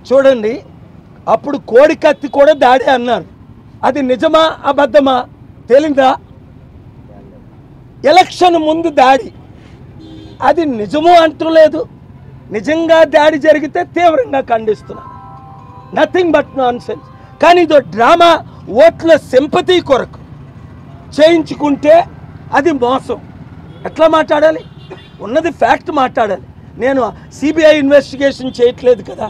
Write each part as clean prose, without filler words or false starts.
చూడండి, అప్పుడు కోడి కత్తి కూడా దాడి అన్నారు. అది నిజమా అబద్ధమా తేలిందా? ఎలక్షన్ ముందు దాడి, అది నిజమో అంటలేదు. నిజంగా దాడి జరిగితే తీవ్రంగా ఖండిస్తున్నాను. Nothing but nonsense. కానీ ఇదో డ్రామా, ఓట్ల సింపతి కొరకు చేయించుకుంటే అది మోసం. ఎట్లా మాట్లాడాలి? ఉన్నది ఫ్యాక్ట్ మాట్లాడాలి. నేను సిబిఐ ఇన్వెస్టిగేషన్ చేయట్లేదు కదా.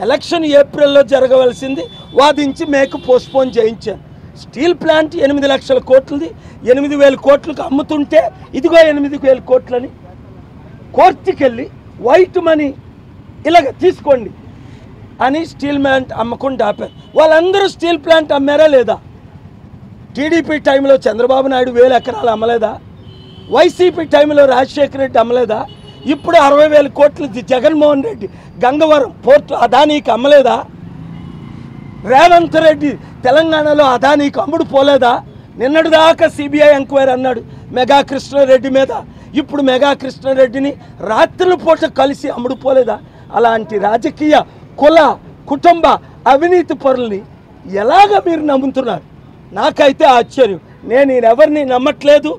ఎలక్షన్ ఏప్రిల్లో జరగవలసింది వాదించి మేకు పోస్ట్పోన్ చేయించాను. స్టీల్ ప్లాంట్ 8 లక్షల కోట్లది 8,000 కోట్లకు అమ్ముతుంటే ఇదిగో 8,000 కోట్లని కోర్టుకి వెళ్ళి వైట్ మనీ ఇలాగ తీసుకోండి అని స్టీల్ ప్లాంట్ అమ్మకుండా ఆపారు. వాళ్ళందరూ స్టీల్ ప్లాంట్ అమ్మారా లేదా? టీడీపీ టైంలో చంద్రబాబు నాయుడు 1000 ఎకరాలు అమ్మలేదా? వైసీపీ టైంలో రాజశేఖర రెడ్డి అమ్మలేదా? ఇప్పుడు 60,000 కోట్లు జగన్మోహన్ రెడ్డి గంగవరం పోర్టు అదానీకి అమ్మలేదా? రేవంత్ రెడ్డి తెలంగాణలో అదానీకి అమ్ముడు పోలేదా? నిన్నటి దాకా సిబిఐ ఎంక్వైరీ అన్నాడు మెగా కృష్ణారెడ్డి మీద. ఇప్పుడు మెగా కృష్ణారెడ్డిని రాత్రుల పూట కలిసి అమ్ముడు పోలేదా? అలాంటి రాజకీయ కుల కుటుంబ అవినీతి పరుల్ని ఎలాగ మీరు నమ్ముతున్నారు? నాకైతే ఆశ్చర్యం. నేను ఎవరిని నమ్మట్లేదు.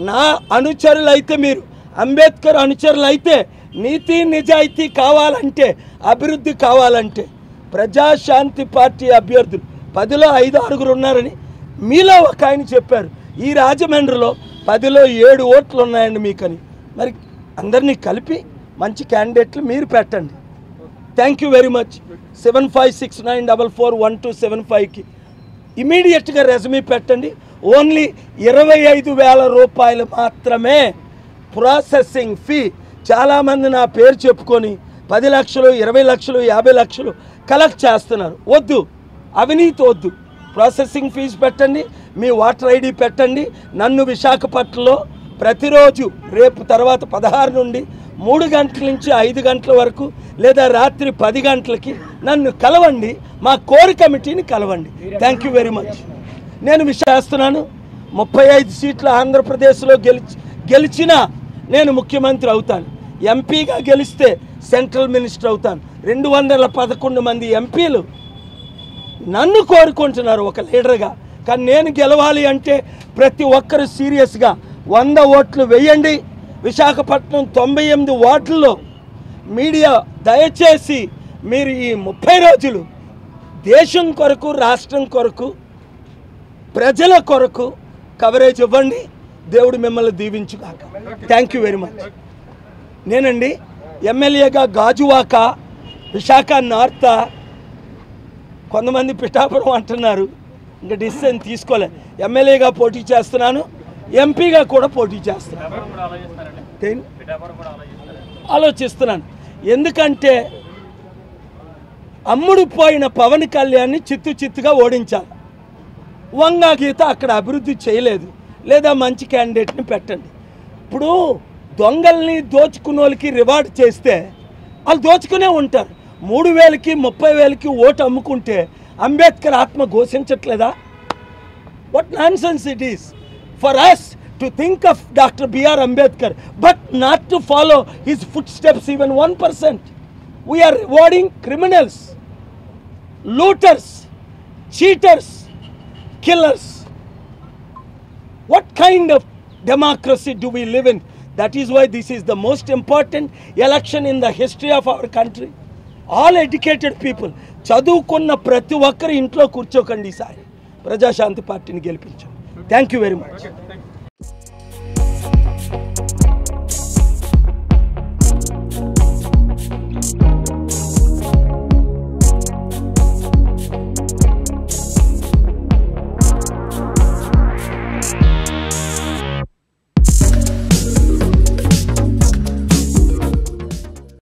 నా అనుచరులైతే, మీరు అంబేద్కర్ అనుచరులు అయితే, నీతి నిజాయితీ కావాలంటే, అభివృద్ధి కావాలంటే ప్రజాశాంతి పార్టీ అభ్యర్థులు 10లో 5-6 ఉన్నారని మీలో ఒక ఆయన చెప్పారు. ఈ రాజమండ్రిలో 10లో 7 ఓట్లు ఉన్నాయండి మీకని. మరి అందరినీ కలిపి మంచి క్యాండిడేట్లు మీరు పెట్టండి. Thank you very much. 7569441275కి ఇమీడియట్గా రెజ్యూమే పెట్టండి. ఓన్లీ 25,000 రూపాయలు మాత్రమే ప్రాసెసింగ్ ఫీ. చాలామంది నా పేరు చెప్పుకొని 10 లక్షలు 20 లక్షలు 50 లక్షలు కలెక్ట్ చేస్తున్నారు. వద్దు, అవినీతి వద్దు. ప్రాసెసింగ్ ఫీజు పెట్టండి, మీ ఓటర్ ఐడి పెట్టండి. నన్ను విశాఖపట్నంలో ప్రతిరోజు రేపు తర్వాత 16 నుండి 3 గంటల నుంచి 5 గంటల వరకు లేదా రాత్రి 10 గంటలకి నన్ను కలవండి. మా కోర్ కమిటీని కలవండి. Thank you very much. నేను చేస్తున్నాను. 35 సీట్లు ఆంధ్రప్రదేశ్లో గెలిచినా నేను ముఖ్యమంత్రి అవుతాను. ఎంపీగా గెలిస్తే సెంట్రల్ మినిస్టర్ అవుతాను. 211 మంది ఎంపీలు నన్ను కోరుకుంటున్నారు ఒక లీడర్గా. కానీ నేను గెలవాలి అంటే ప్రతి ఒక్కరు సీరియస్గా 100 ఓట్లు వేయండి. విశాఖపట్నం 98 వార్డుల్లో మీడియా దయచేసి మీరు ఈ 30 రోజులు దేశం కొరకు, రాష్ట్రం కొరకు, ప్రజల కొరకు కవరేజ్ ఇవ్వండి. దేవుడు మిమ్మల్ని దీవించుగాక. Thank you very much. నేనండి ఎమ్మెల్యేగా గాజువాక, విశాఖ నార్త్, కొంతమంది పిఠాపురం అంటున్నారు. ఇంకా డిసిషన్ తీసుకోలే. ఎమ్మెల్యేగా పోటీ చేస్తున్నాను, ఎంపీగా కూడా పోటీ చేస్తున్నాను. ఆలోచిస్తున్నాను. ఎందుకంటే అమ్ముడు పోయిన పవన్ కళ్యాణ్ని చిత్తుగా ఓడించాలి. వంగా గీత అక్కడ అభివృద్ధి చేయలేదు, లేదా మంచి క్యాండిడేట్ని పెట్టండి. ఇప్పుడు దొంగల్ని దోచుకున్న వాళ్ళకి రివార్డ్ చేస్తే వాళ్ళు దోచుకునే ఉంటారు. 3,000కి 30,000కి ఓటు అమ్ముకుంటే అంబేద్కర్ ఆత్మ ఘోషించట్లేదా? What nonsense it is for us to think of doctor BR Ambedkar but not to follow his footsteps even 1%. We're rewarding criminals, looters, cheaters, killers. What kind of democracy do we live in? That is why this is the most important election in the history of our country. All educated people, చదువుకున్న ప్రతి ఒక్కరు ఇంట్లో కూర్చోకండి. ఈసారి ప్రజాశాంతి పార్టీని గెలిపించండి. Thank you very much.